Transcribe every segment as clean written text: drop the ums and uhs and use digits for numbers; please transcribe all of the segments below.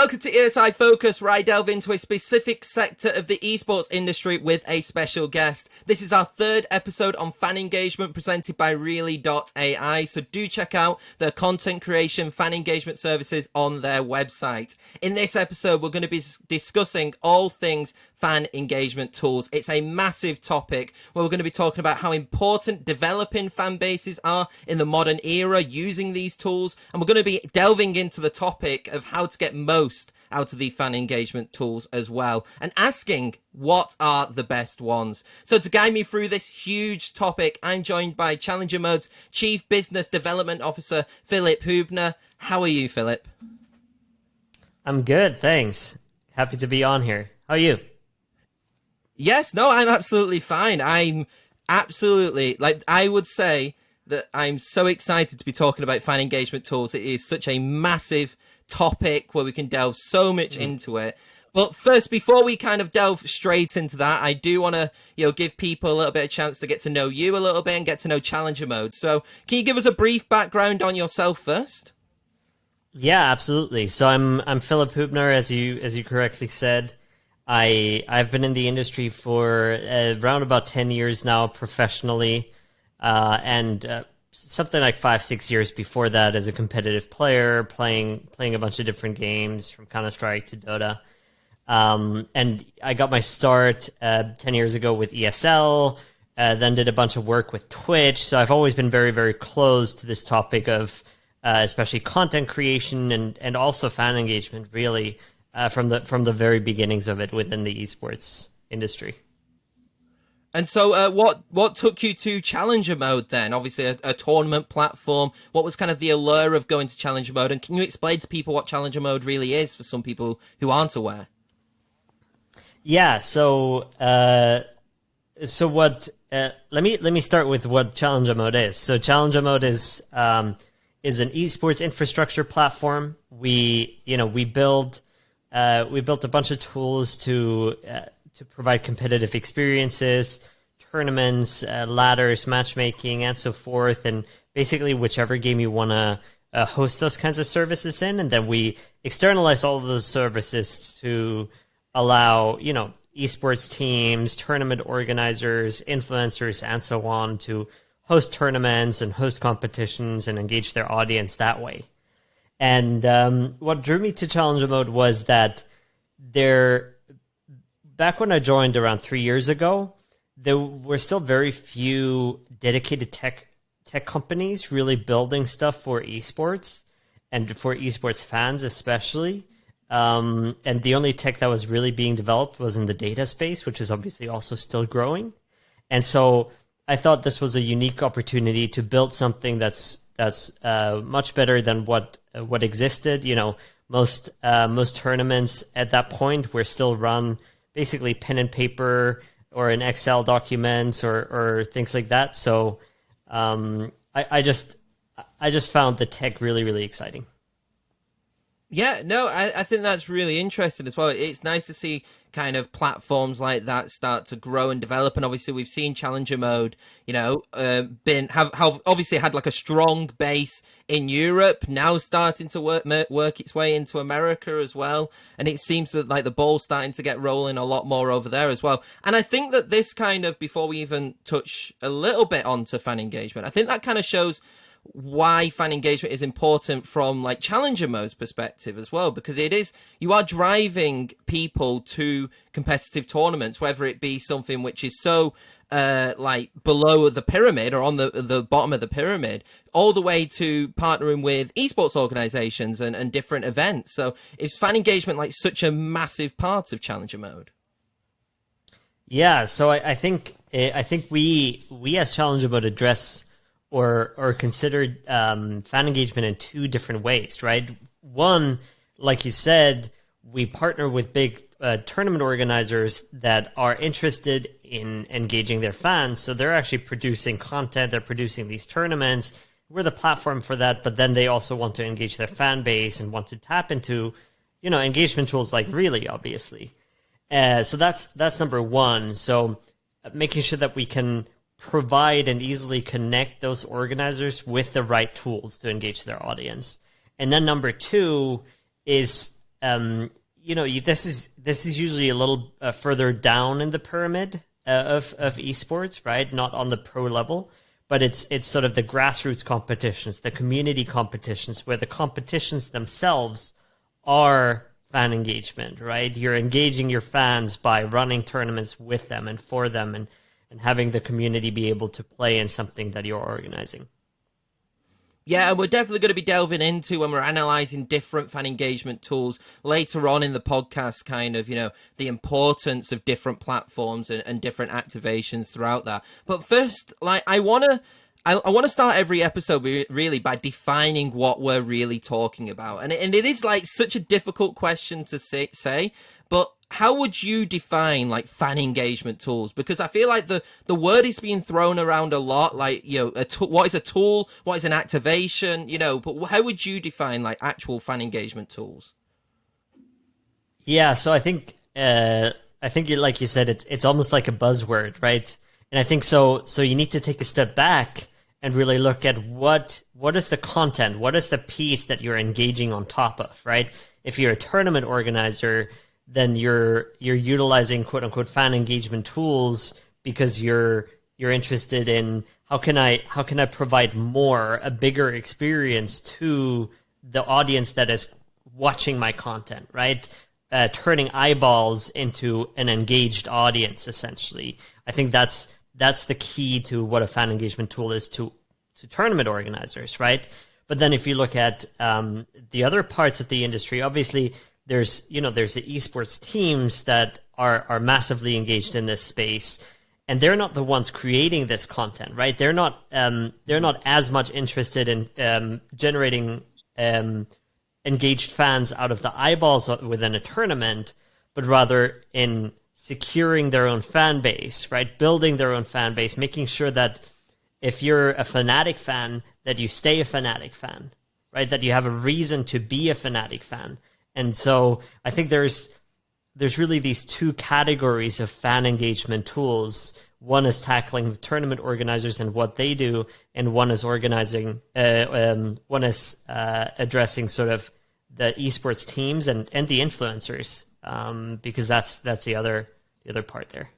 Welcome to ESI Focus, where I delve into a specific sector of the esports industry with a special guest. This is our third episode on fan engagement presented by REELY.AI, so do check out their content creation fan engagement services on their website. In this episode, we're going to be discussing all things fan engagement tools. It's a massive topic where we're going to be talking about how important developing fan bases are in the modern era using these tools, and we're going to be delving into the topic of how to get most out of the fan engagement tools as well, and asking what are the best ones. So to guide me through this huge topic, I'm joined by Challengermode's Chief Business Development Officer, Philip Hübner. How are you, Philip? I'm good, thanks. Happy to be on here. How are you? Yes, no, I'm absolutely fine. I'm absolutely, I would say that I'm so excited to be talking about fan engagement tools. It is such a massive topic where we can delve so much into it. But first, before we kind of delve straight into that, I do want to, give people a little bit of chance to get to know you a little bit and get to know Challenger Mode. So can you give us a brief background on yourself first? Yeah, absolutely. So I'm Philip Hübner, as you correctly said. I've been in the industry for around about 10 years now professionally, and something like 5-6 years before that as a competitive player, playing a bunch of different games from Counter-Strike to Dota. And I got my start 10 years ago with ESL, then did a bunch of work with Twitch. So I've always been very, very close to this topic of especially content creation and also fan engagement, really, from the very beginnings of it within the esports industry. And so what took you to Challenger Mode then? Obviously a tournament platform. What was kind of the allure of going to Challenger Mode? And can you explain to people what Challenger Mode really is for some people who aren't aware? Yeah, so what let me start with what Challenger Mode is. So Challenger Mode is an esports infrastructure platform. We built a bunch of tools to provide competitive experiences, tournaments, ladders, matchmaking, and so forth, and basically whichever game you want to host those kinds of services in, and then we externalize all of those services to allow, esports teams, tournament organizers, influencers, and so on to host tournaments and host competitions and engage their audience that way. And what drew me to Challenger Mode was that back when I joined around 3 years ago, there were still very few dedicated tech companies really building stuff for esports and for esports fans especially. And the only tech that was really being developed was in the data space, which is obviously also still growing. And so I thought this was a unique opportunity to build something that's much better than what existed. Most tournaments at that point were still run basically pen and paper or in Excel documents or things like that. So I just found the tech really, really exciting. Yeah, no, I think that's really interesting as well. It's nice to see kind of platforms like that start to grow and develop. And obviously we've seen Challenger Mode, have obviously had like a strong base in Europe, now starting to work its way into America as well. And it seems that like the ball's starting to get rolling a lot more over there as well. And I think that this kind of, before we even touch a little bit onto fan engagement, I think that kind of shows why fan engagement is important from like Challenger Mode's perspective as well, because you are driving people to competitive tournaments, whether it be something which is so like below the pyramid or on the bottom of the pyramid, all the way to partnering with esports organizations and different events. So is fan engagement like such a massive part of Challenger Mode? Yeah, so I think we as Challenger Mode address or considered fan engagement in two different ways, right? One, like you said, we partner with big tournament organizers that are interested in engaging their fans. So they're actually producing content, they're producing these tournaments. We're the platform for that, but then they also want to engage their fan base and want to tap into, engagement tools like Really, obviously. So that's number one. So making sure that we can provide and easily connect those organizers with the right tools to engage their audience. And then number two is this is usually a little further down in the pyramid of esports, right? Not on the pro level, but it's sort of the grassroots competitions, the community competitions, where the competitions themselves are fan engagement, right? You're engaging your fans by running tournaments with them and for them, and having the community be able to play in something that you're organizing. Yeah, and we're definitely going to be delving into, when we're analysing different fan engagement tools later on in the podcast, kind of, the importance of different platforms and different activations throughout that. But first, I want to start every episode really by defining what we're really talking about. And it is such a difficult question to say, but how would you define fan engagement tools? Because I feel like the word is being thrown around a lot. What is a tool? What is an activation? But how would you define actual fan engagement tools? Yeah, so I think like you said, it's almost like a buzzword, right? And I think so you need to take a step back and really look at what is the content, what is the piece that you're engaging on top of, right? If you're a tournament organizer, then you're utilizing quote unquote fan engagement tools because you're interested in how can I provide a bigger experience to the audience that is watching my content, right? Turning eyeballs into an engaged audience, essentially. I think that's the key to what a fan engagement tool is to tournament organizers, right? But then if you look at the other parts of the industry, obviously there's the esports teams that are massively engaged in this space, and they're not the ones creating this content, right? They're not as much interested in generating engaged fans out of the eyeballs within a tournament, but rather in securing their own fan base, right? Building their own fan base, making sure that if you're a Fnatic fan, that you stay a Fnatic fan, right? That you have a reason to be a Fnatic fan. And so I think there's really these two categories of fan engagement tools. One is tackling tournament organizers and what they do, and one is addressing sort of the esports teams and the influencers, because that's the other part there.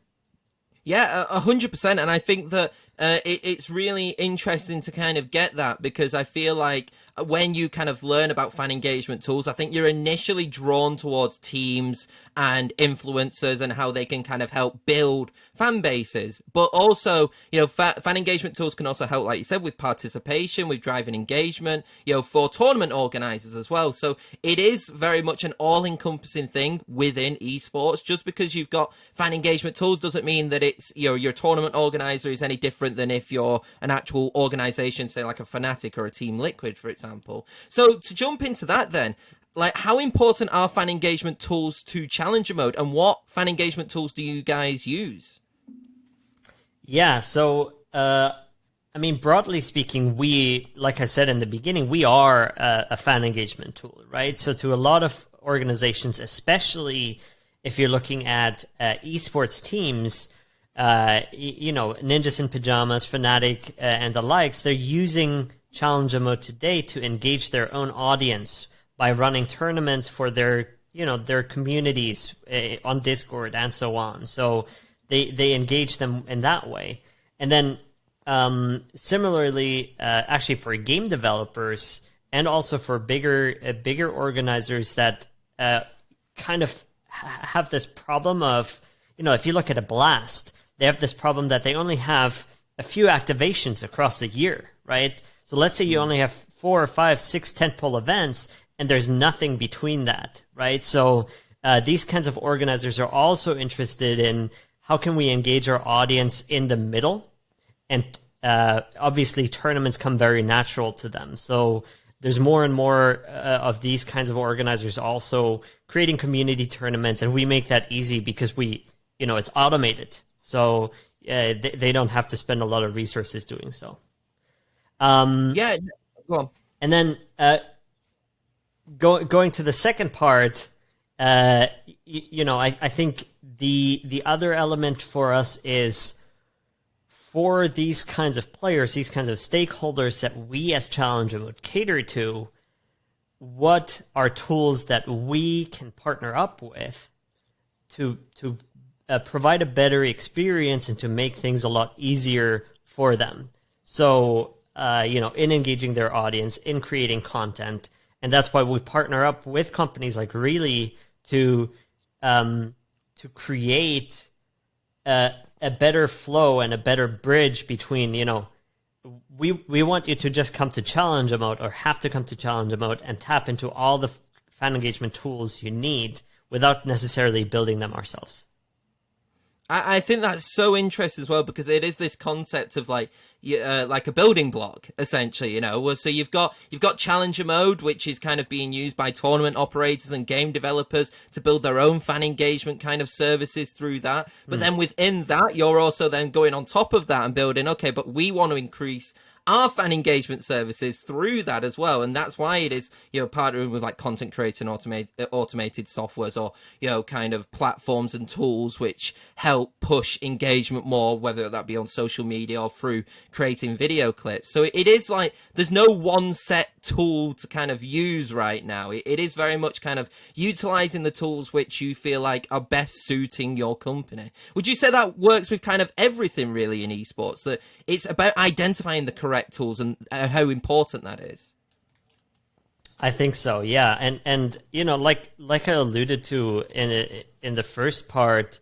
Yeah, 100%. And I think that it's really interesting to kind of get that, because I feel like when you kind of learn about fan engagement tools, I think you're initially drawn towards teams and influencers and how they can kind of help build fan bases. But also, fan engagement tools can also help, like you said, with participation, with driving engagement, for tournament organizers as well. So it is very much an all-encompassing thing within esports. Just because you've got fan engagement tools doesn't mean that it's, your tournament organizer is any different than if you're an actual organization, say like a Fnatic or a Team Liquid, for example. So to jump into that then, how important are fan engagement tools to Challenger Mode, and what fan engagement tools do you guys use? Yeah, so broadly speaking, like I said in the beginning, we are a fan engagement tool, right? So to a lot of organizations, especially if you're looking at esports teams, Ninjas in Pajamas, Fnatic, and the likes, they're using Challenger Mode today to engage their own audience by running tournaments for their communities on Discord and so on. So they engage them in that way. And then similarly, actually for game developers and also for bigger organizers that kind of have this problem of, if you look at a Blast, they have this problem that they only have a few activations across the year, right? So let's say you only have 4 or 5, 6 tentpole events, and there's nothing between that, right? So these kinds of organizers are also interested in how can we engage our audience in the middle, and obviously tournaments come very natural to them. So there's more and more of these kinds of organizers also creating community tournaments, and we make that easy because it's automated. So they don't have to spend a lot of resources doing so. Yeah, go on. And then going to the second part, I think the other element for us is, for these kinds of players, these kinds of stakeholders that we as Challenger would cater to, what are tools that we can partner up with to provide a better experience and to make things a lot easier for them. So, in engaging their audience, in creating content. And that's why we partner up with companies like Really to create a better flow and a better bridge between, we want you to just come to Challengermode or have to come to Challengermode and tap into all the fan engagement tools you need without necessarily building them ourselves. I think that's so interesting as well, because it is this concept of like a building block, essentially, So you've got Challenger Mode, which is kind of being used by tournament operators and game developers to build their own fan engagement kind of services through that. But then within that, you're also then going on top of that and building, okay, but we want to increase our fan engagement services through that as well. And that's why it is, partnering with like content creator and automated softwares, or, kind of platforms and tools which help push engagement more, whether that be on social media or through creating video clips. So it is like, there's no one set tool to kind of use right now. It is very much kind of utilizing the tools which you feel like are best suiting your company. Would you say that works with kind of everything really in esports, that it's about identifying the correct tools and how important that is? I think so, yeah. And like I alluded to in the first part,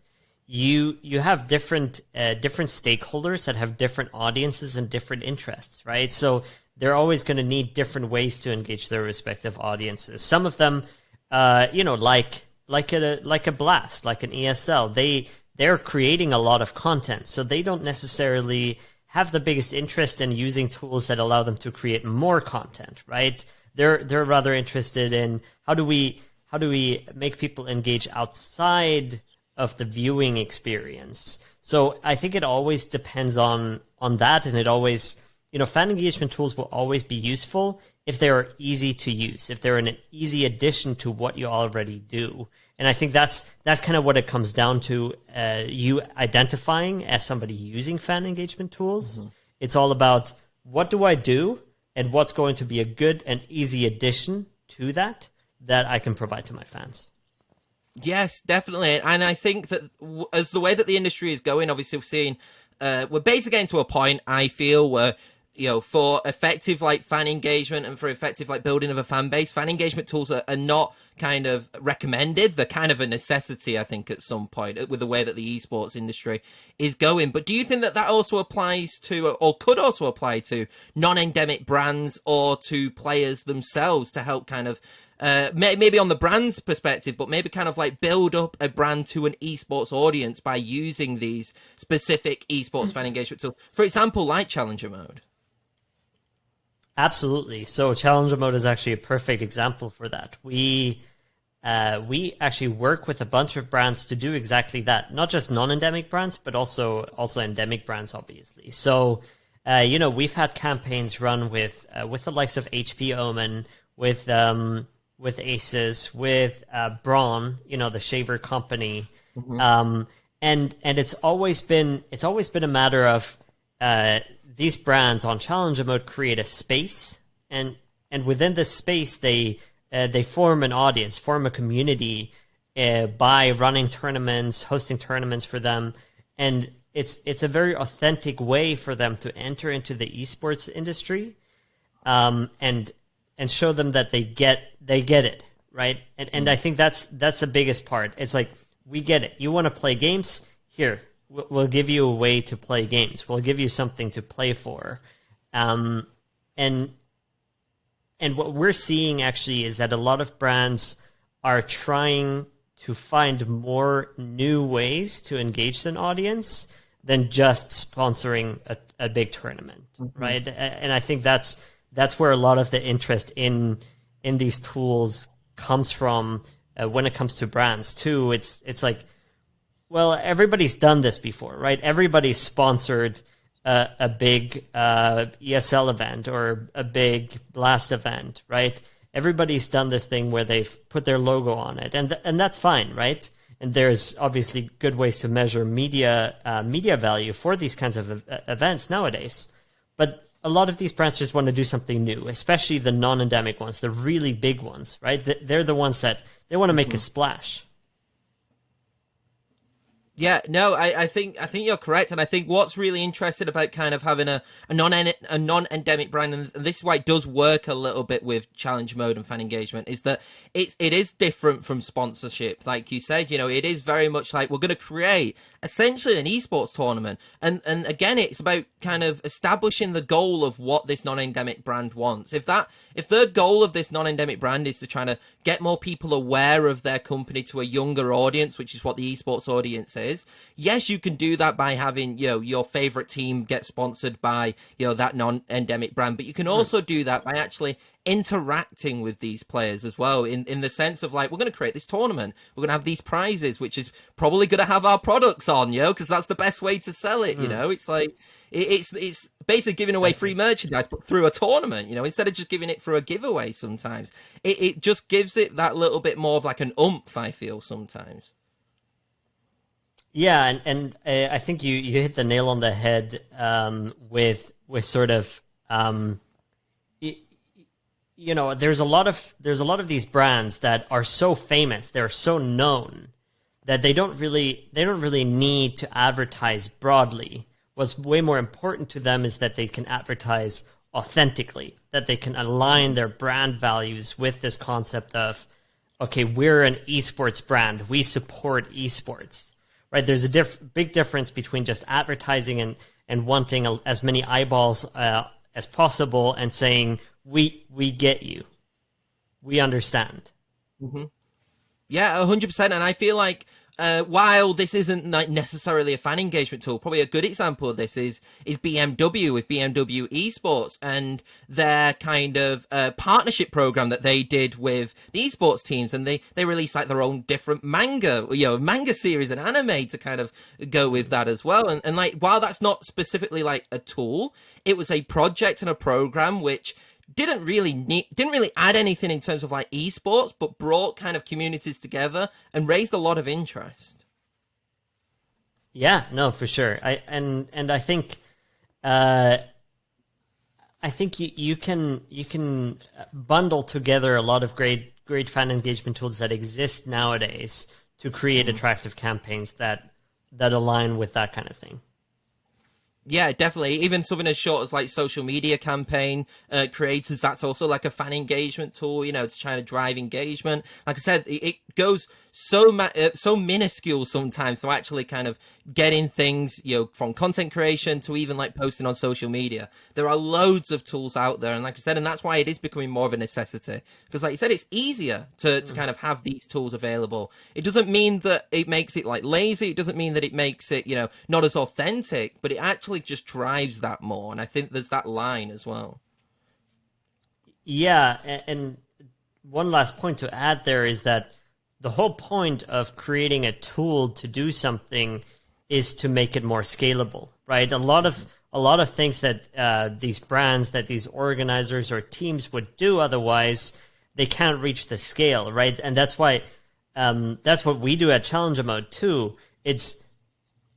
you have different stakeholders that have different audiences and different interests, right? So they're always going to need different ways to engage their respective audiences. Some of them, like a Blast, like an ESL, they're creating a lot of content, so they don't necessarily have the biggest interest in using tools that allow them to create more content, right? They're rather interested in how do we make people engage outside of the viewing experience. So I think it always depends on that, and it always, fan engagement tools will always be useful if they're easy to use, if they're an easy addition to what you already do. And I think that's kind of what it comes down to, you identifying as somebody using fan engagement tools. Mm-hmm. It's all about, what do I do and what's going to be a good and easy addition to that I can provide to my fans. Yes, definitely. And I think that as the way that the industry is going, obviously we're seeing, we're basically getting to a point, I feel, where, for effective like fan engagement and for effective like building of a fan base, fan engagement tools are not kind of recommended. They're kind of a necessity, I think, at some point, with the way that the esports industry is going. But do you think that also applies to, or could also apply to, non-endemic brands or to players themselves, to help kind of maybe on the brand's perspective, but maybe kind of like build up a brand to an esports audience by using these specific esports fan engagement tools, for example, like Challenger Mode? Absolutely. So Challenger Mode is actually a perfect example for that. We actually work with a bunch of brands to do exactly that. Not just non-endemic brands, but also endemic brands, obviously. So, we've had campaigns run with the likes of HP Omen, with Aces, with Braun, the shaver company, mm-hmm. And it's always been a matter of these brands on Challenger Mode create a space, and within this space they form an audience, form a community by running tournaments, hosting tournaments for them, and it's a very authentic way for them to enter into the esports industry, and show them that they get it, right? And I think that's the biggest part. It's like, we get it. You want to play games? Here, we'll give you a way to play games. We'll give you something to play for. And what we're seeing actually is that a lot of brands are trying to find more new ways to engage an audience than just sponsoring a big tournament, mm-hmm. right? And I think that's where a lot of the interest in these tools comes from, when it comes to brands too. It's like, well, everybody's done this before, right? Everybody's sponsored a big ESL event or a big Blast event, right? Everybody's done this thing where they've put their logo on it, and that's fine, right? And there's obviously good ways to measure media value for these kinds of events nowadays. But a lot of these brands just want to do something new, especially the non-endemic ones, the really big ones, right? They're the ones that they want to make a splash. Yeah, no, I think you're correct, and I think what's really interesting about kind of having a non-endemic brand, and this is why it does work a little bit with challenge mode and fan engagement, is that it is different from sponsorship. Like you said, it is very much like we're going to create essentially an esports tournament, and again, it's about kind of establishing the goal of what this non-endemic brand wants. If the goal of this non-endemic brand is to try to get more people aware of their company to a younger audience, which is what the esports audience is, yes, you can do that by having, your favorite team get sponsored by, that non-endemic brand, but you can also do that by actually interacting with these players as well, in the sense of like, we're going to create this tournament, we're going to have these prizes, which is probably going to have our products on, because that's the best way to sell it. It's like it's basically giving away free merchandise, but through a tournament, instead of just giving it through a giveaway. Sometimes it just gives it that little bit more of like an oomph, I feel sometimes. Yeah, and I think you hit the nail on the head with sort of there's a lot of these brands that are so famous, they're so known that they don't really need to advertise broadly. What's way more important to them is that they can advertise authentically, that they can align their brand values with this concept of, okay, we're an esports brand, we support esports, right? There's a big difference between just advertising and wanting as many eyeballs as possible and saying, we get you, we understand. Mm-hmm. Yeah, 100%. And I feel like while this isn't necessarily a fan engagement tool, probably a good example of this is BMW with BMW Esports and their kind of partnership program that they did with the esports teams, and they released like their own different manga series and anime to kind of go with that as well. And like, while that's not specifically like a tool, it was a project and a program which didn't really add anything in terms of like esports, but brought kind of communities together and raised a lot of interest. Yeah, no, for sure. I think you can bundle together a lot of great fan engagement tools that exist nowadays to create attractive campaigns that align with that kind of thing. Yeah, definitely. Even something as short as like social media campaign creators, that's also like a fan engagement tool, to try to drive engagement. Like I said, it goes so minuscule sometimes to actually kind of getting things, from content creation to even like posting on social media. There are loads of tools out there. And like I said, and that's why it is becoming more of a necessity. Because like you said, it's easier to kind of have these tools available. It doesn't mean that it makes it like lazy. It doesn't mean that it makes it, not as authentic, but it actually just drives that more. And I think there's that line as well. Yeah. And one last point to add there is that the whole point of creating a tool to do something is to make it more scalable, right? A lot of things that these brands, that these organizers or teams would do otherwise, they can't reach the scale, right? And that's why that's what we do at Challengermode too. It's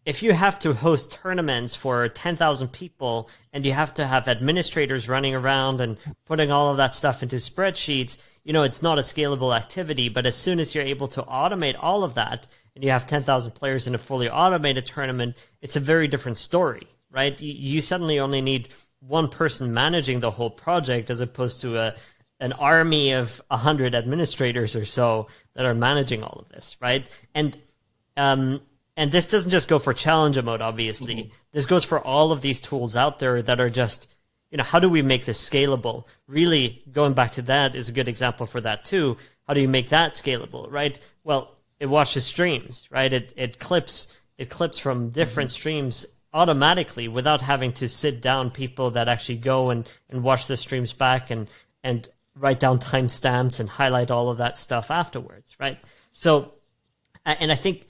if you have to host tournaments for 10,000 people and you have to have administrators running around and putting all of that stuff into spreadsheets, it's not a scalable activity. But as soon as you're able to automate all of that and you have 10,000 players in a fully automated tournament, it's a very different story, right? You suddenly only need one person managing the whole project as opposed to an army of 100 administrators or so that are managing all of this, right? And this doesn't just go for Challengermode, obviously. Mm-hmm. This goes for all of these tools out there that are just, how do we make this scalable? Really, going back to that is a good example for that too. How do you make that scalable, right? Well, it watches streams, right? It clips from different streams automatically without having to sit down people that actually go and watch the streams back and write down timestamps and highlight all of that stuff afterwards, right? So, and I think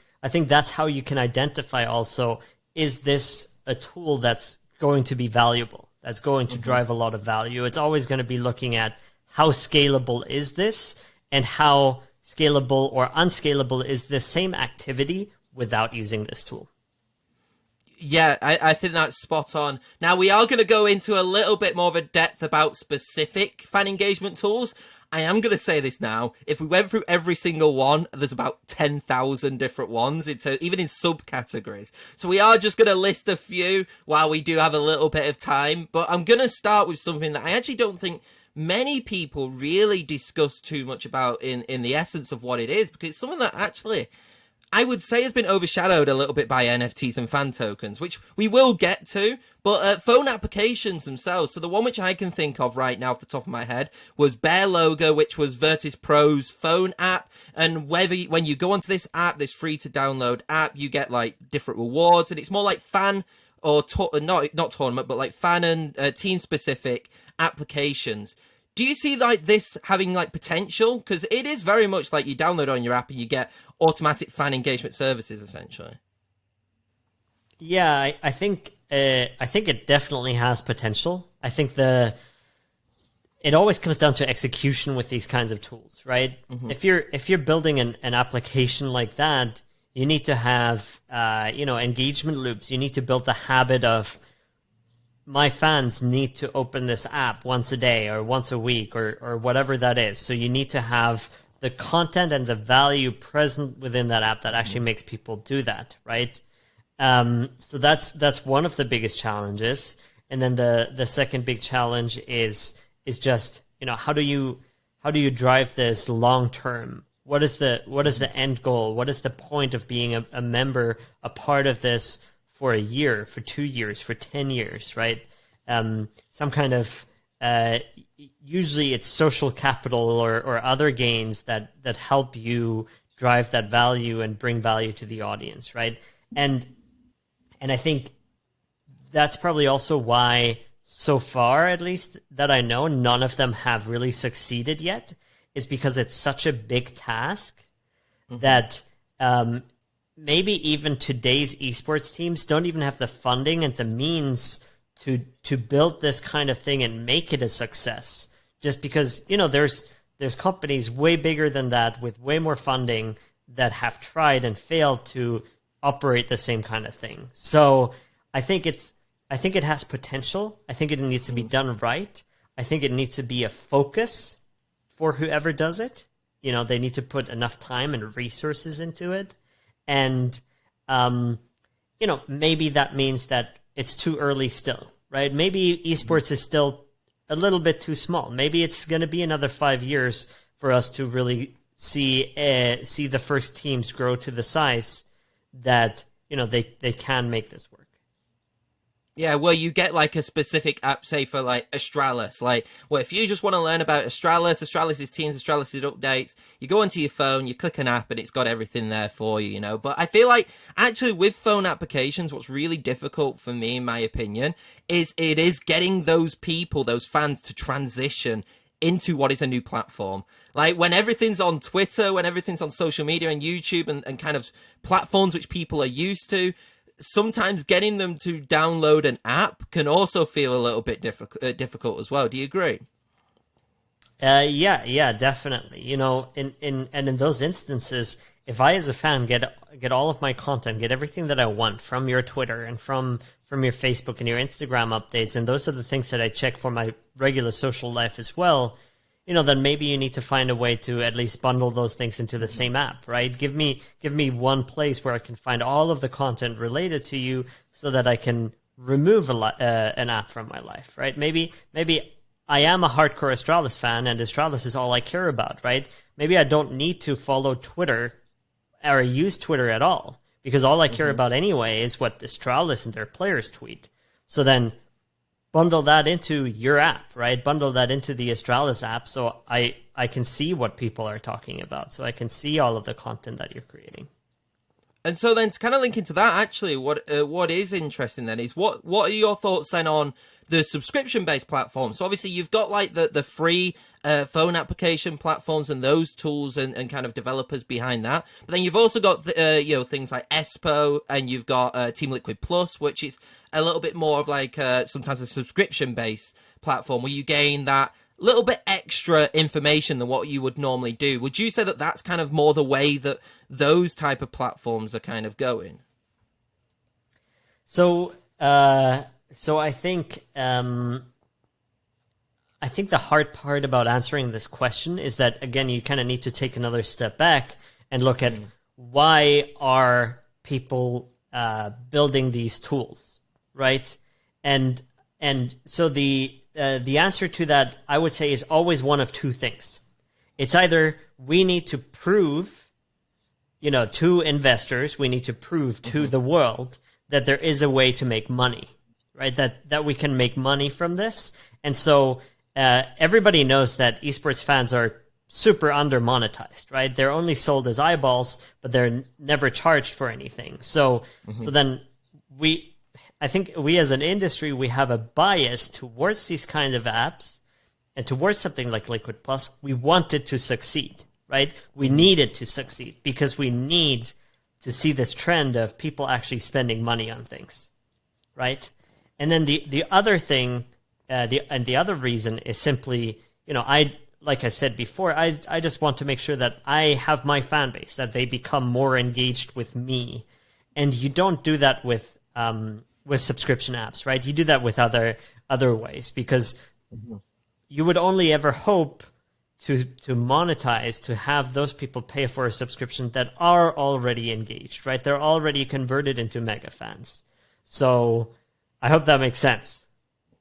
that's how you can identify also, is this a tool that's going to be valuable, that's going to drive a lot of value? It's always going to be looking at how scalable is this and how scalable or unscalable is the same activity without using this tool. Yeah, I think that's spot on. Now, we are going to go into a little bit more of a depth about specific fan engagement tools. I am going to say this now. If we went through every single one, there's about 10,000 different ones, even in subcategories. So we are just going to list a few while we do have a little bit of time. But I'm going to start with something that I actually don't think many people really discuss too much about in the essence of what it is, because it's something that actually I would say has been overshadowed a little bit by NFTs and fan tokens, which we will get to, but phone applications themselves. So the one which I can think of right now off the top of my head was Bear Logo, which was Virtus Pro's phone app. And when you go onto this app, this free to download app, you get like different rewards, and it's more like fan or not tournament, but like fan and team specific applications. Do you see like this having like potential? Because it is very much like you download on your app and you get automatic fan engagement services essentially. Yeah, I think it definitely has potential. I think it always comes down to execution with these kinds of tools, right? Mm-hmm. If you're building an application like that, you need to have engagement loops. You need to build the habit of, my fans need to open this app once a day or once a week or whatever that is. So you need to have the content and the value present within that app that actually makes people do that, right? So that's one of the biggest challenges. And then the second big challenge is just, how do you drive this long term? What is the end goal? What is the point of being a member, a part of this for a year, for 2 years, for 10 years, right? Some kind of usually it's social capital or other gains that help you drive that value and bring value to the audience, right? And I think that's probably also why, so far at least that I know, none of them have really succeeded yet, is because it's such a big task that maybe even today's esports teams don't even have the funding and the means to build this kind of thing and make it a success. Just because, there's companies way bigger than that with way more funding that have tried and failed to operate the same kind of thing. So I think it has potential. I think it needs to be done right. I think it needs to be a focus for whoever does it. They need to put enough time and resources into it. And, maybe that means that it's too early still, right? Maybe esports is still a little bit too small. Maybe it's going to be another 5 years for us to really see the first teams grow to the size that, they can make this work. Yeah, well, you get like a specific app, say for like Astralis. Like, well, if you just want to learn about Astralis' teams, Astralis' updates, you go onto your phone, you click an app, and it's got everything there for you, But I feel like actually with phone applications, what's really difficult for me, in my opinion, is getting those people, those fans, to transition into what is a new platform. Like when everything's on Twitter, when everything's on social media and YouTube and kind of platforms which people are used to, sometimes getting them to download an app can also feel a little bit difficult as well. Do you agree? Yeah, definitely. In those instances, if I as a fan get all of my content, get everything that I want from your Twitter and from your Facebook and your Instagram updates, and those are the things that I check for my regular social life as well, then maybe you need to find a way to at least bundle those things into the same app, right? Give me one place where I can find all of the content related to you so that I can remove an app from my life, right? Maybe I am a hardcore Astralis fan and Astralis is all I care about, right? Maybe I don't need to follow Twitter or use Twitter at all because all I care about anyway is what Astralis and their players tweet. So then bundle that into your app, right? Bundle that into the Astralis app so I can see what people are talking about, so I can see all of the content that you're creating. And so then to kind of link into that, actually, what is interesting then is what are your thoughts then on the subscription-based platforms? So obviously you've got like the free phone application platforms and those tools and kind of developers behind that. But then you've also got things like Espo, and you've got Team Liquid Plus, which is a little bit more of like sometimes a subscription-based platform where you gain that little bit extra information than what you would normally do. Would you say that that's kind of more the way that those type of platforms are kind of going? So, so I think the hard part about answering this question is that, again, you kind of need to take another step back and look at why are people building these tools, right? And so the answer to that, I would say, is always one of two things. It's either we need to prove, to investors, we need to prove to the world that there is a way to make money, right? That we can make money from this. And so everybody knows that esports fans are super under monetized, right? They're only sold as eyeballs, but they're never charged for anything. So then I think we as an industry, we have a bias towards these kind of apps and towards something like Liquid Plus. We want it to succeed, right? We need it to succeed because we need to see this trend of people actually spending money on things, right? And then the other thing, the other reason is simply, like I said before, I just want to make sure that I have my fan base, that they become more engaged with me. And you don't do that with subscription apps, right? You do that with other ways, because you would only ever hope to monetize, to have those people pay for a subscription that are already engaged, right? They're already converted into mega fans. So I hope that makes sense.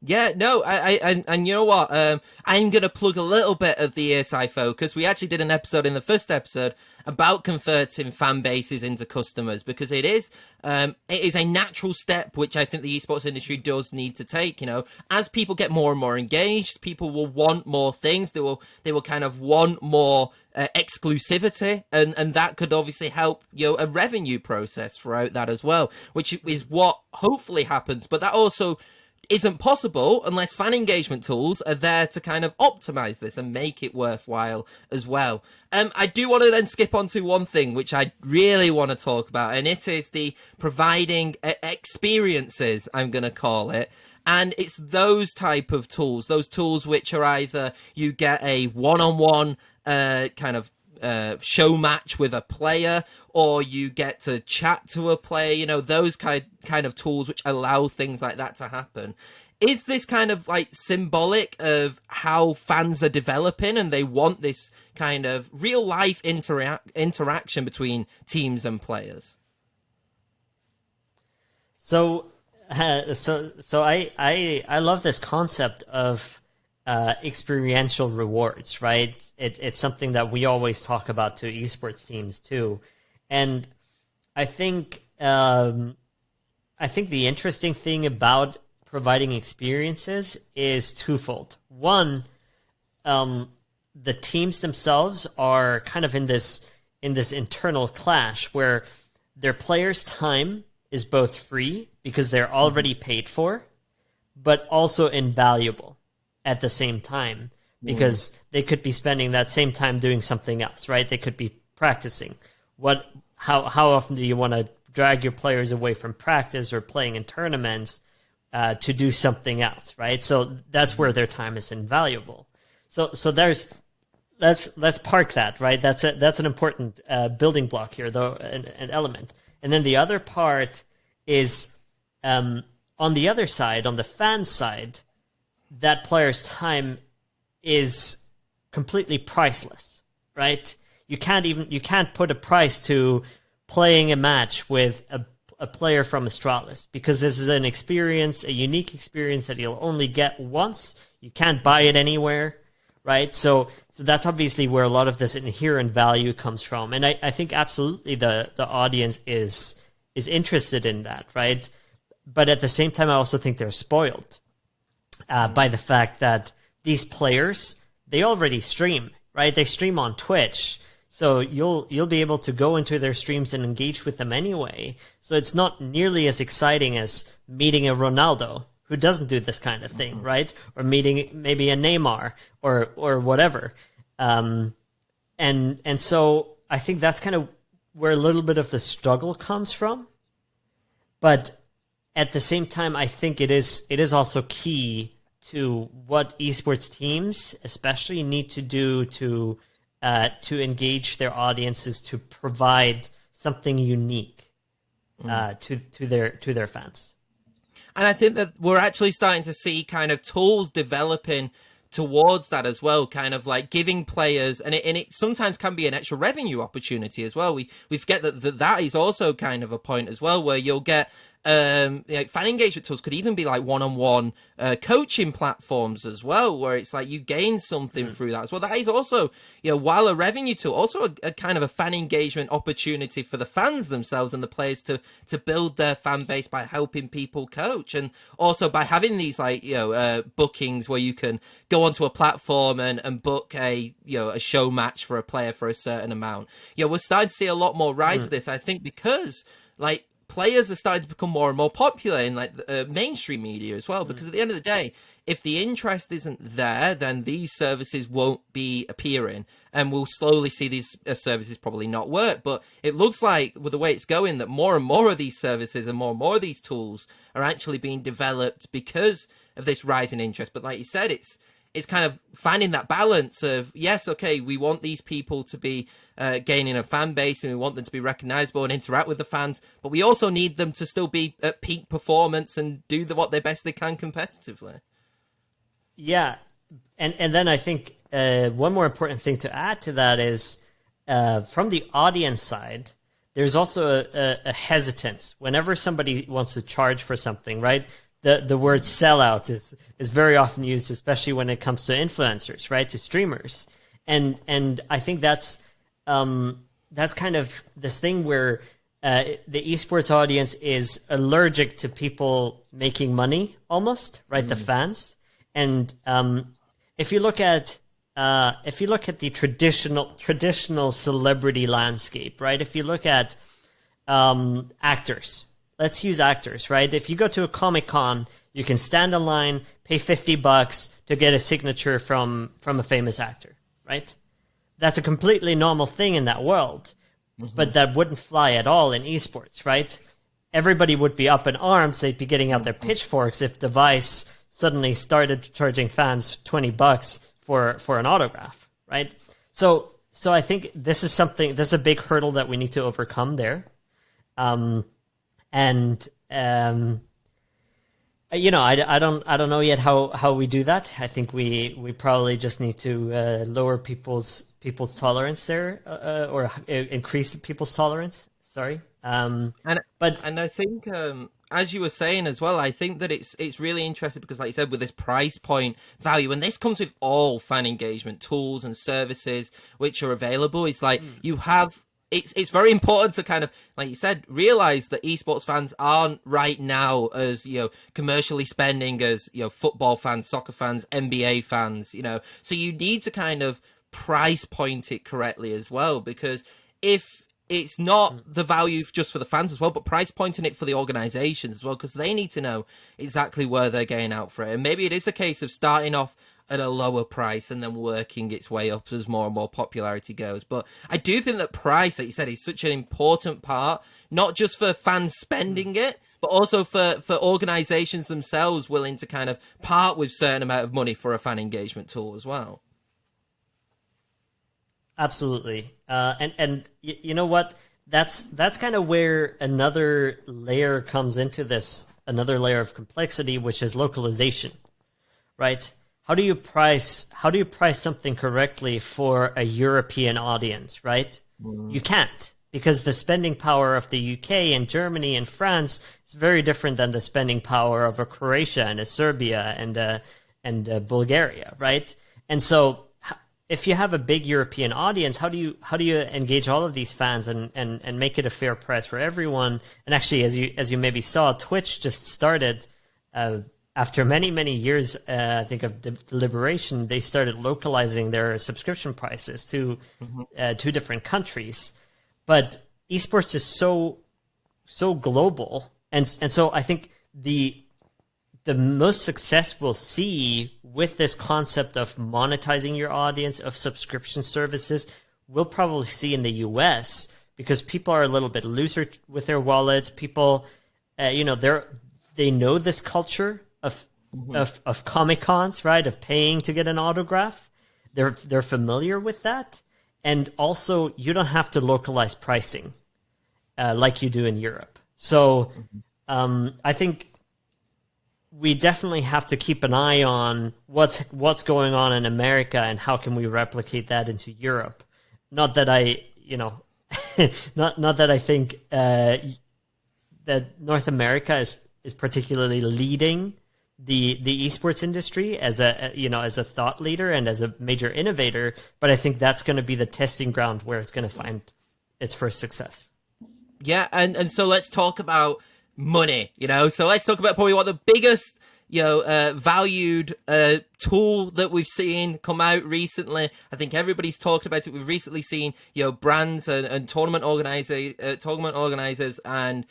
Yeah, no, and you know what? I'm going to plug a little bit of the ESI Focus. We actually did an episode in the first episode about converting fan bases into customers, because it is a natural step which I think the esports industry does need to take. As people get more and more engaged, people will want more things. They will kind of want more exclusivity, and that could obviously help a revenue process throughout that as well, which is what hopefully happens. But that also isn't possible unless fan engagement tools are there to kind of optimize this and make it worthwhile as well. I do want to then skip on to one thing which I really want to talk about, and it is the providing experiences, I'm going to call it. And it's those type of tools, those tools which are either you get a one-on-one kind of show match with a player, or you get to chat to a player, those kind of tools which allow things like that to happen. Is this kind of like symbolic of how fans are developing, and they want this kind of real life interaction between teams and players? So I love this concept of experiential rewards, right? It's something that we always talk about to esports teams too, and I think the interesting thing about providing experiences is twofold. One, the teams themselves are kind of in this internal clash where their players' time is both free because they're already paid for, but also invaluable at the same time, because they could be spending that same time doing something else, right? They could be practicing. How often do you want to drag your players away from practice or playing in tournaments to do something else, right? So that's where their time is invaluable. So let's park that, right? That's an important building block here, though, an element. And then the other part is on the other side, on the fan side, that player's time is completely priceless, right? You can't put a price to playing a match with a player from Astralis, because this is an experience, a unique experience that you'll only get once. You can't buy it anywhere, right? So that's obviously where a lot of this inherent value comes from. And I think absolutely the audience is interested in that, right? But at the same time, I also think they're spoiled by the fact that these players, they already stream, right? They stream on Twitch. So you'll be able to go into their streams and engage with them anyway. So it's not nearly as exciting as meeting a Ronaldo who doesn't do this kind of thing, right? Or meeting maybe a Neymar or whatever. And so I think that's kind of where a little bit of the struggle comes from. But at the same time, I think it is also key to what esports teams especially need to do to engage their audiences, to provide something unique. to their fans. And I think that we're actually starting to see kind of tools developing towards that as well, kind of like giving players, and it sometimes can be an extra revenue opportunity as well. We forget that is also kind of a point as well, where you'll get fan engagement tools could even be like one-on-one coaching platforms as well, where it's like you gain something through that as well. That is also, while a revenue tool, also a kind of a fan engagement opportunity for the fans themselves and the players to build their fan base by helping people coach, and also by having these bookings where you can go onto a platform and book a show match for a player for a certain amount. We're starting to see a lot more rise of this, I think, because players are starting to become more and more popular in mainstream media as well, because at the end of the day, if the interest isn't there, then these services won't be appearing, and we'll slowly see these services probably not work. But it looks like, with the way it's going, that more and more of these services and more of these tools are actually being developed because of this rising interest. But like you said, it's kind of finding that balance of, yes, okay, we want these people to be gaining a fan base, and we want them to be recognizable and interact with the fans, but we also need them to still be at peak performance and do what they best they can competitively. Yeah, and then I think one more important thing to add to that is, from the audience side, there's also a hesitance whenever somebody wants to charge for something, right? The word sellout is very often used, especially when it comes to influencers, right, to streamers, and I think that's kind of this thing where the esports audience is allergic to people making money, almost, right, the fans, and if you look at the traditional celebrity landscape, right, if you look at actors. Let's use actors, right? If you go to a Comic-Con, you can stand in line, pay $50 to get a signature from a famous actor, right? That's a completely normal thing in that world, but that wouldn't fly at all in esports, right? Everybody would be up in arms. They'd be getting out their pitchforks if Device suddenly started charging fans $20 for an autograph, right? So I think this is a big hurdle that we need to overcome there. And I don't know yet how we do that. I think we probably just need to lower people's tolerance there, or increase people's tolerance. Sorry. And I think, as you were saying as well, I think that it's really interesting because, like you said, with this price point value, and this comes with all fan engagement tools and services which are available. It's like you have. It's very important to kind of, like you said, realize that esports fans aren't right now as, commercially spending as, football fans, soccer fans, NBA fans, So you need to kind of price point it correctly as well, because if it's not the value just for the fans as well, but price pointing it for the organizations as well, because they need to know exactly where they're getting out for it. And maybe it is a case of starting off at a lower price and then working its way up as more and more popularity goes. But I do think that price, like you said, is such an important part, not just for fans spending it, but also for organizations themselves willing to kind of part with certain amount of money for a fan engagement tool as well. Absolutely. And you know what? That's kind of where another layer comes into this, another layer of complexity, which is localization, right? How do you price something correctly for a European audience, right? You can't, because the spending power of the UK and Germany and France is very different than the spending power of a Croatia and a Serbia and Bulgaria, right? And so if you have a big European audience, how do you engage all of these fans and make it a fair price for everyone? And actually, as you maybe saw, Twitch just started after many years, I think, of deliberation. They started localizing their subscription prices to 2 different countries. But esports is so global, and so I think the most success we'll see with this concept of monetizing your audience, of subscription services, we'll probably see in the US, because people are a little bit looser with their wallets. People, they know this culture of Comic-Cons, right? Of paying to get an autograph. They're familiar with that. And also, you don't have to localize pricing like you do in Europe. So I think we definitely have to keep an eye on what's going on in America and how can we replicate that into Europe. Not that I, not that I think that North America is particularly leading the esports industry as a thought leader and as a major innovator, but I think that's going to be the testing ground where it's going to find its first success. Yeah, and so let's talk about money, so let's talk about probably one of the biggest valued tool that we've seen come out recently. I think everybody's talked about it. We've recently seen brands and tournament organizers and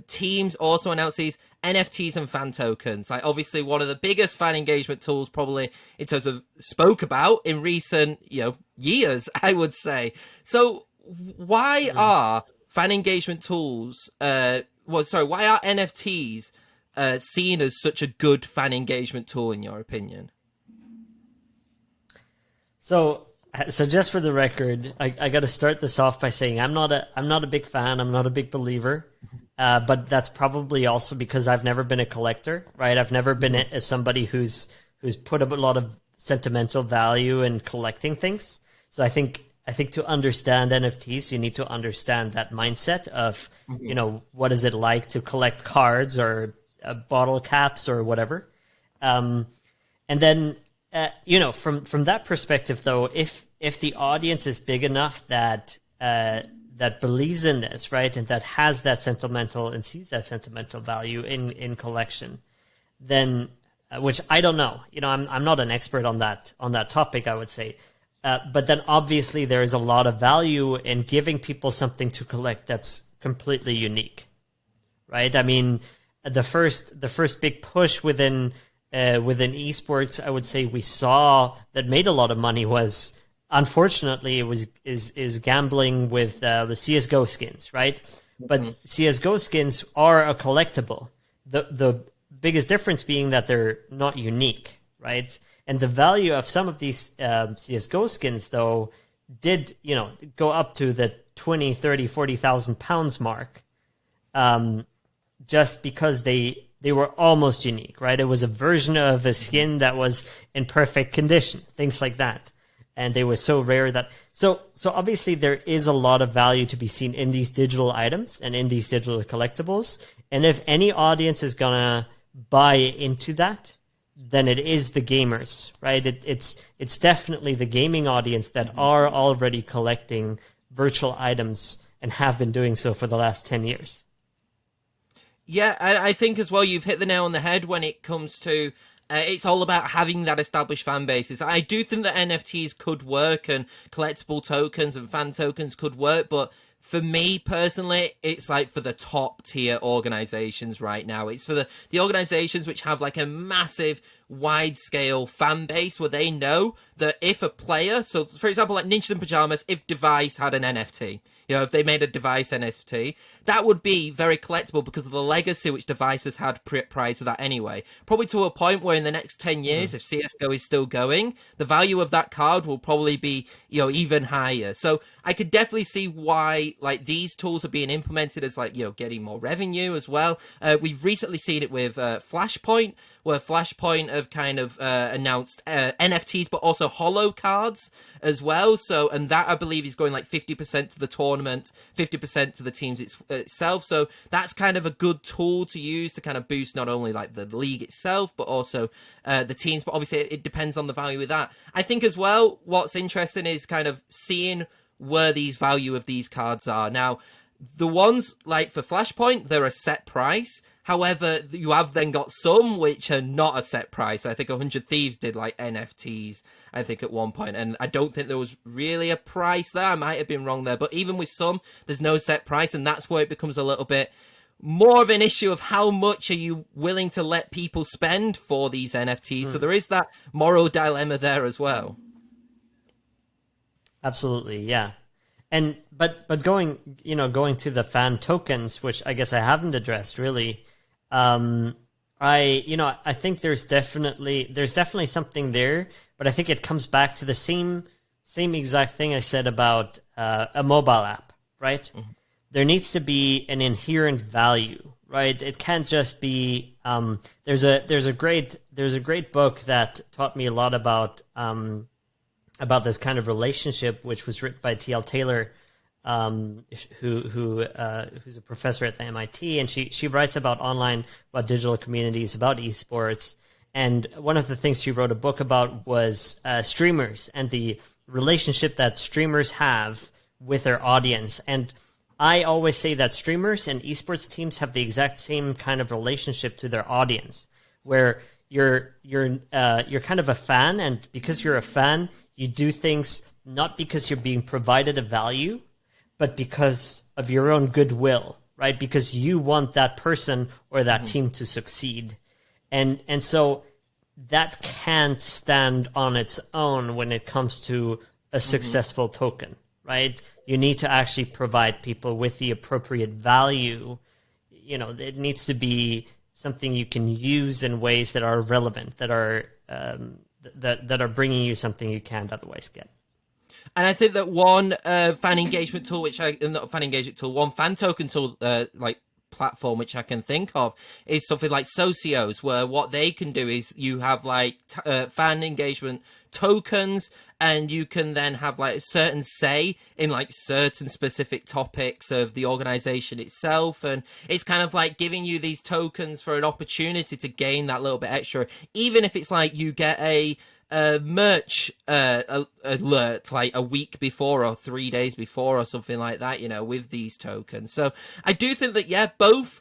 teams also announce these NFTs and fan tokens. Like, obviously one of the biggest fan engagement tools probably in terms of spoke about in recent years, I would say. So why are fan engagement tools why are NFTs seen as such a good fan engagement tool in your opinion? So just for the record, I got to start this off by saying I'm not a big fan. I'm not a big believer, but that's probably also because I've never been a collector, right? I've never been somebody who's put up a lot of sentimental value in collecting things. So I think to understand NFTs, you need to understand that mindset of what is it like to collect cards or bottle caps or whatever, and then from that perspective, though, if the audience is big enough that believes in this, right, and that has that sentimental and sees that sentimental value in collection, then which I don't know, I'm not an expert on that topic, I would say, but then obviously there is a lot of value in giving people something to collect that's completely unique, right? I mean, the first big push within esports, I would say we saw that made a lot of money was, unfortunately, is gambling with the CS:GO skins, right? But CS:GO skins are a collectible. The biggest difference being that they're not unique, right? And the value of some of these CS:GO skins, though, did go up to the 20, 30, 40,000 pounds mark. Just because they were almost unique, right? It was a version of a skin that was in perfect condition, things like that. And they were so rare that... So obviously there is a lot of value to be seen in these digital items and in these digital collectibles. And if any audience is going to buy into that, then it is the gamers, right? It's definitely the gaming audience that are already collecting virtual items and have been doing so for the last 10 years. Yeah, I think as well you've hit the nail on the head when it comes to it's all about having that established fan bases. I do think that NFTs could work and collectible tokens and fan tokens could work, but for me personally, it's like for the top tier organizations right now. It's for the organizations which have like a massive wide scale fan base where they know that if a player, so for example, like Ninjas in Pajamas, if Device had an NFT, if they made a Device NFT, that would be very collectible because of the legacy which Device has had prior to that anyway. Probably to a point where in the next 10 years, if CSGO is still going, the value of that card will probably be, even higher. So I could definitely see why, like, these tools are being implemented as, like, getting more revenue as well. We've recently seen it with Flashpoint, where Flashpoint have kind of announced NFTs, but also holo cards as well. So, and that I believe is going like 50% to the tournament, 50% to the teams itself. So that's kind of a good tool to use to kind of boost not only like the league itself, but also the teams. But obviously it depends on the value of that. I think as well, what's interesting is kind of seeing where these value of these cards are. Now, the ones like for Flashpoint, they're a set price. However, you have then got some which are not a set price. I think 100 Thieves did like NFTs, I think at one point, and I don't think there was really a price there. I might have been wrong there, but even with some, there's no set price, and that's where it becomes a little bit more of an issue of how much are you willing to let people spend for these NFTs. So there is that moral dilemma there as well. Absolutely, yeah. And but going to the fan tokens, which I guess I haven't addressed really. I think there's definitely something there, but I think it comes back to the same exact thing I said about a mobile app, right? there needs to be an inherent value, right? It can't just be. There's a great book that taught me a lot about this kind of relationship, which was written by T.L. Taylor, who's a professor at the MIT, and she writes about digital communities, about esports. And one of the things she wrote a book about was streamers and the relationship that streamers have with their audience. And I always say that streamers and esports teams have the exact same kind of relationship to their audience, where you're kind of a fan, and because you're a fan, you do things not because you're being provided a value, but because of your own goodwill, right? Because you want that person or that team to succeed. And so that can't stand on its own when it comes to a successful token, right? You need to actually provide people with the appropriate value. You know, it needs to be something you can use in ways that are relevant, that are bringing you something you can't otherwise get. And I think that one fan engagement tool, one fan token tool, like platform, which I can think of, is something like Socios, where what they can do is you have like fan engagement tokens, and you can then have like a certain say in like certain specific topics of the organization itself. And it's kind of like giving you these tokens for an opportunity to gain that little bit extra, even if it's like you get a merch alert like a week before or 3 days before or something like that, you know, with these tokens. So I do think that, yeah, both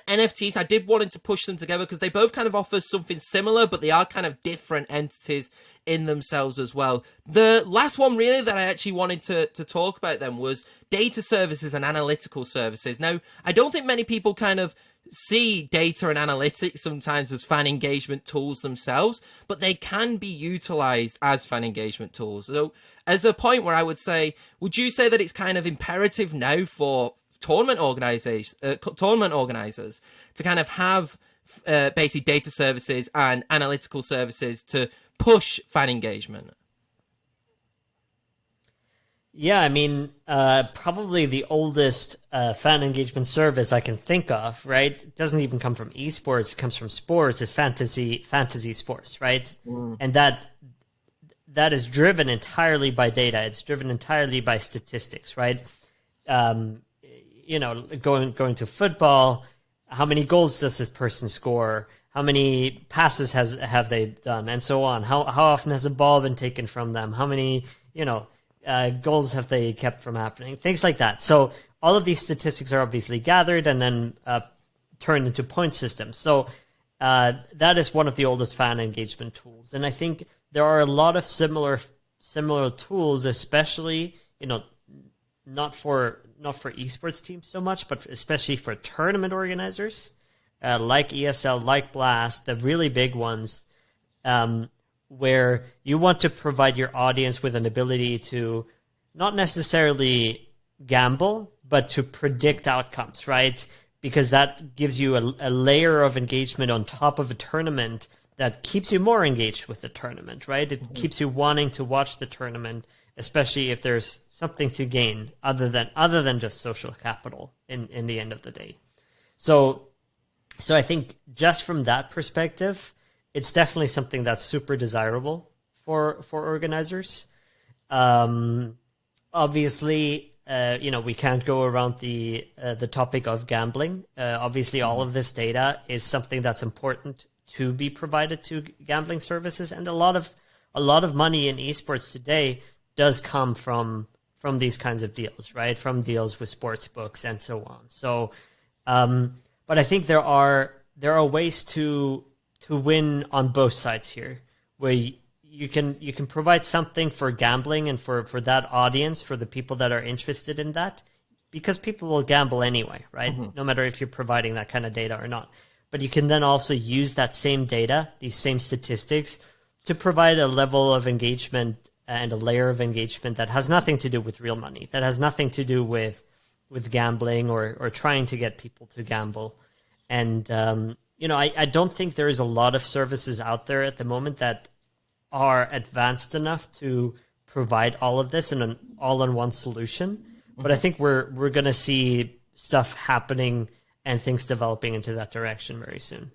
NFTs, I did wanted to push them together because they both kind of offer something similar, but they are kind of different entities in themselves as well. The last one really that I actually wanted to talk about then was data services and analytical services. Now, I don't think many people kind of see data and analytics sometimes as fan engagement tools themselves, but they can be utilized as fan engagement tools. So as a point where I would say, would you say that it's kind of imperative now for tournament organizers to kind of have basically data services and analytical services to push fan engagement? Yeah, I mean, probably the oldest fan engagement service I can think of, right? It doesn't even come from esports; it comes from sports. Is fantasy sports, right? And that is driven entirely by data. It's driven entirely by statistics, right? You know, going to football, how many goals does this person score? How many passes have they done, and so on? How often has a ball been taken from them? How many, goals have they kept from happening? Things like that. So all of these statistics are obviously gathered and then turned into point systems. So that is one of the oldest fan engagement tools. And I think there are a lot of similar tools, especially, not for esports teams so much, but especially for tournament organizers, like ESL, like Blast, the really big ones, where you want to provide your audience with an ability to not necessarily gamble, but to predict outcomes, right? Because that gives you a layer of engagement on top of a tournament that keeps you more engaged with the tournament, right? It keeps you wanting to watch the tournament, especially if there's something to gain other than just social capital in the end of the day. So I think just from that perspective, it's definitely something that's super desirable for organizers. Obviously, we can't go around the topic of gambling. Obviously, all of this data is something that's important to be provided to gambling services, and a lot of money in esports today does come from these kinds of deals, right? From deals with sports books and so on. So, but I think there are ways to win on both sides here, where you can provide something for gambling and for that audience, for the people that are interested in that, because people will gamble anyway, right? No matter if you're providing that kind of data or not. But you can then also use that same data, these same statistics, to provide a level of engagement and a layer of engagement that has nothing to do with real money, that has nothing to do with gambling or trying to get people to gamble. And I don't think there is a lot of services out there at the moment that are advanced enough to provide all of this in an all-in-one solution. But I think we're going to see stuff happening and things developing into that direction very soon.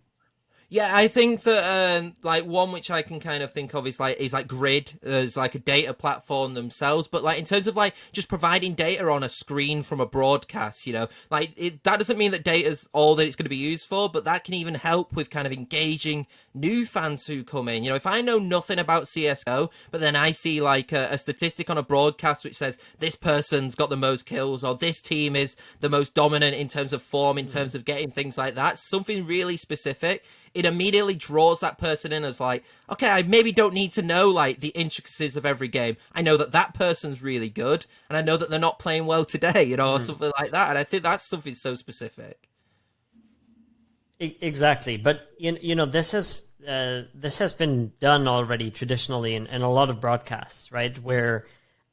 Yeah, I think that like one which I can kind of think of is like Grid as like a data platform themselves, but like in terms of like just providing data on a screen from a broadcast, like that doesn't mean that data's all that it's going to be used for, but that can even help with kind of engaging new fans who come in. If I know nothing about CS:GO, but then I see like a statistic on a broadcast which says this person's got the most kills or this team is the most dominant in terms of form, in terms of getting things like that, something really specific, it immediately draws that person in as like, okay, I maybe don't need to know like the intricacies of every game. I know that that person's really good, and I know that they're not playing well today, or something like that. And I think that's something so specific. Exactly, but this has been done already traditionally in a lot of broadcasts, right? Where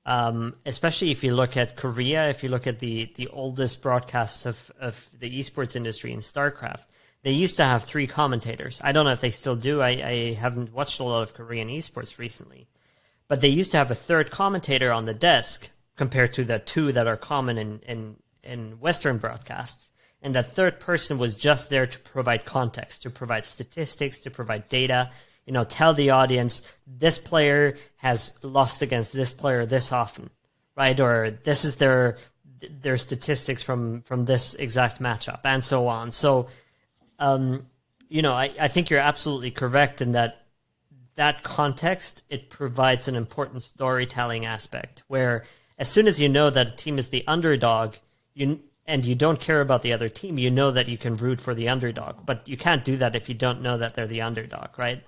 especially if you look at Korea, if you look at the oldest broadcasts of the esports industry in StarCraft. They used to have 3 commentators. I don't know if they still do. I haven't watched a lot of Korean esports recently. But they used to have a 3rd commentator on the desk compared to the 2 that are common in Western broadcasts. And that 3rd person was just there to provide context, to provide statistics, to provide data, tell the audience, this player has lost against this player this often, right? Or this is their statistics from this exact matchup, and so on. So I think you're absolutely correct in that context, it provides an important storytelling aspect where as soon as you know that a team is the underdog, and you don't care about the other team, you know that you can root for the underdog. But you can't do that if you don't know that they're the underdog, right?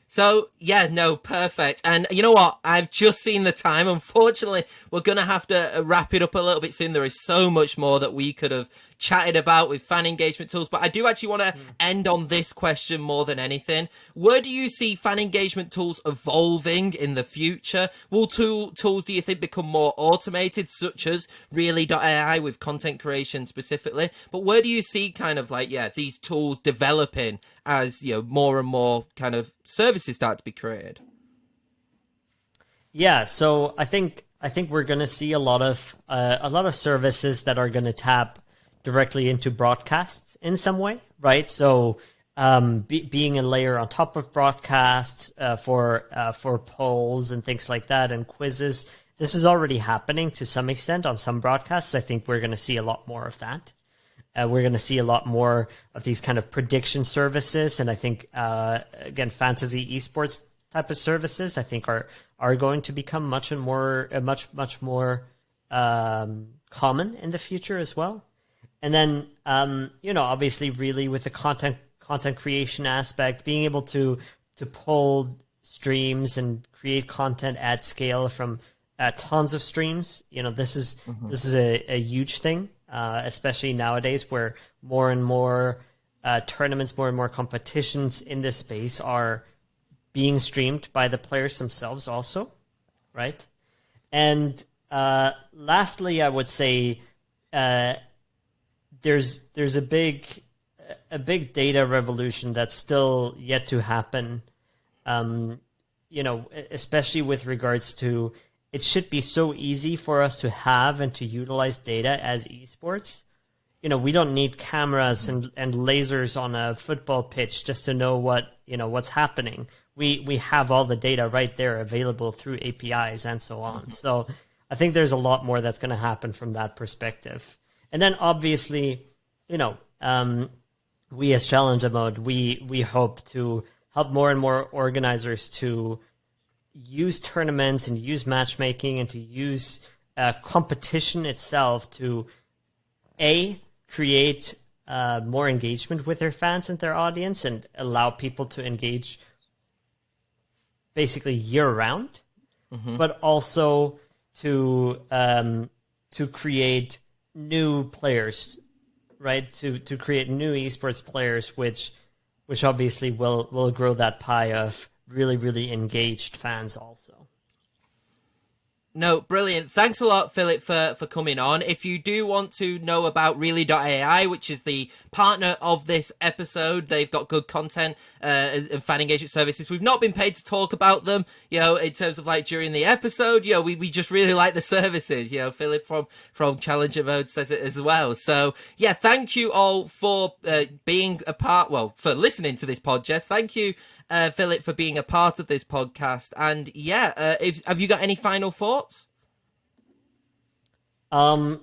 So, yeah, no, perfect. And you know what? I've just seen the time. Unfortunately, we're going to have to wrap it up a little bit soon. There is so much more that we could have chatted about with fan engagement tools. But I do actually want to end on this question more than anything. Where do you see fan engagement tools evolving in the future? Will tools, do you think, become more automated, such as REELY.AI with content creation specifically? But where do you see kind of like, these tools developing as, more and more kind of services start to be created? Yeah, so I think we're going to see a lot of services that are going to tap directly into broadcasts in some way, right? So being a layer on top of broadcasts for polls and things like that and quizzes. This is already happening to some extent on some broadcasts. I think we're going to see a lot more of that. We're going to see a lot more of these kind of prediction services, and I think again, fantasy esports type of services, I think are going to become much more common in the future as well. And then obviously, really with the content creation aspect, being able to pull streams and create content at scale from tons of streams. This is a huge thing. Especially nowadays where more and more tournaments, more and more competitions in this space are being streamed by the players themselves also, right? And lastly, I would say there's a big data revolution that's still yet to happen, especially with regards to it should be so easy for us to have and to utilize data as esports. We don't need cameras and lasers on a football pitch just to know what's happening. We have all the data right there available through APIs and so on. So I think there's a lot more that's going to happen from that perspective. And then obviously, we as Challengermode, we hope to help more and more organizers to use tournaments and use matchmaking and to use competition itself to create more engagement with their fans and their audience and allow people to engage basically year round, but also to create new players, right? To create new esports players, which obviously will grow that pie of really, really engaged fans also. No, brilliant. Thanks a lot, Philip, for coming on. If you do want to know about REELY.AI, which is the partner of this episode, they've got good content and fan engagement services. We've not been paid to talk about them, in terms of like during the episode. We just really like the services. Philip from Challenger Mode says it as well. So yeah, thank you all for being a part. Well, for listening to this podcast. Thank you. Philip, for being a part of this podcast. And yeah, have you got any final thoughts? No,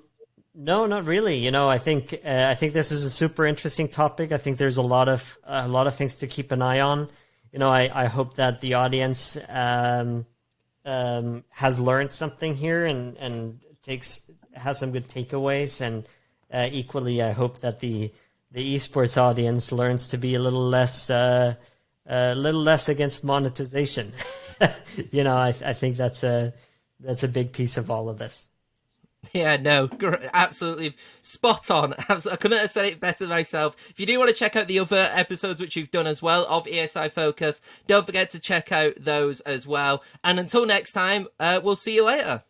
not really. I think this is a super interesting topic. I think there's a lot of things to keep an eye on. I hope that the audience has learned something here and has some good takeaways. And equally, I hope that the esports audience learns to be a little less against monetization. I think that's a big piece of all of this. Yeah, no, absolutely spot on. I couldn't have said it better myself. If you do want to check out the other episodes which we've done as well of ESI Focus, don't forget to check out those as well. And until next time, we'll see you later.